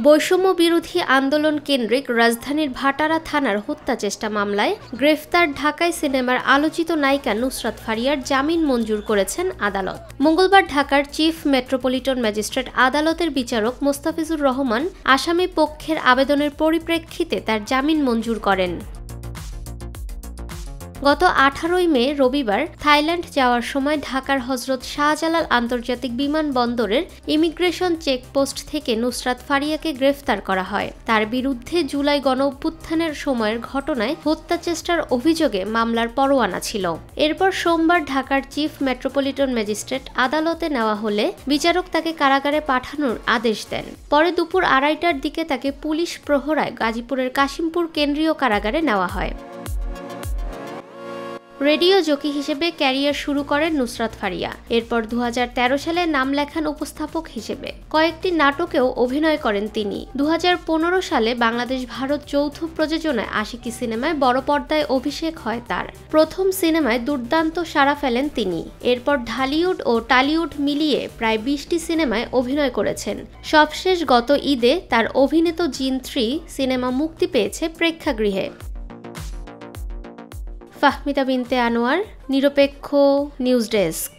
বৈষম্য বিরোধী আন্দোলন কেন্দ্রিক রাজধানীর ভাটারা থানার হত্যা চেষ্টা মামলায় গ্রেফতার ঢাকায় সিনেমার আলোচিত নায়িকা নুসরাত ফারিয়ার জামিন মঞ্জুর করেছেন আদালত। মঙ্গলবার ঢাকার চিফ মেট্রোপলিটন ম্যাজিস্ট্রেট আদালতের বিচারক মোস্তাফিজুর রহমান আসামি পক্ষের আবেদনের পরিপ্রেক্ষিতে তার জামিন মঞ্জুর করেন। গত 18 মে রবিবার থাইল্যান্ড যাওয়ার সময় ঢাকার হজরত শাহজালাল আন্তর্জাতিক বিমানবন্দরের ইমিগ্রেশন চেকপোস্ট থেকে নুসরাত ফারিয়াকে গ্রেফতার করা হয়। তার বিরুদ্ধে জুলাই গণঅভ্যুত্থানের সময়ের ঘটনায় হত্যা চেষ্টার অভিযোগে মামলার পরোয়ানা ছিল। এরপর সোমবার ঢাকার চিফ মেট্রোপলিটন ম্যাজিস্ট্রেট আদালতে নেওয়া হলে বিচারক তাকে কারাগারে পাঠানোর আদেশ দেন। পরে দুপুর 2:30টার দিকে তাকে পুলিশ প্রহরায় গাজীপুরের কাশিমপুর কেন্দ্রীয় কারাগারে নেওয়া হয়। রেডিও জকি হিসেবে ক্যারিয়ার শুরু করেন নুসরাত ফারিয়া। এরপর 2013 সালে নাম লেখান উপস্থাপক হিসেবে। কয়েকটি নাটকেও অভিনয় করেন তিনি। 2015 সালে বাংলাদেশ ভারত যৌথ প্রযোজনায় আশিকি সিনেমায় বড় পর্দায় অভিষেক হয় তার। প্রথম সিনেমায় দুর্দান্ত সাড়া ফেলেন তিনি। এরপর ঢালিউড ও টালিউড মিলিয়ে প্রায় 20টি সিনেমায় অভিনয় করেছেন। সবশেষ গত ঈদে তার অভিনীত জিন 3 সিনেমা মুক্তি পেয়েছে প্রেক্ষাগৃহে। ফাহমিদা বিনতে আনোয়ার, নিরপেক্ষ নিউজ ডেস্ক।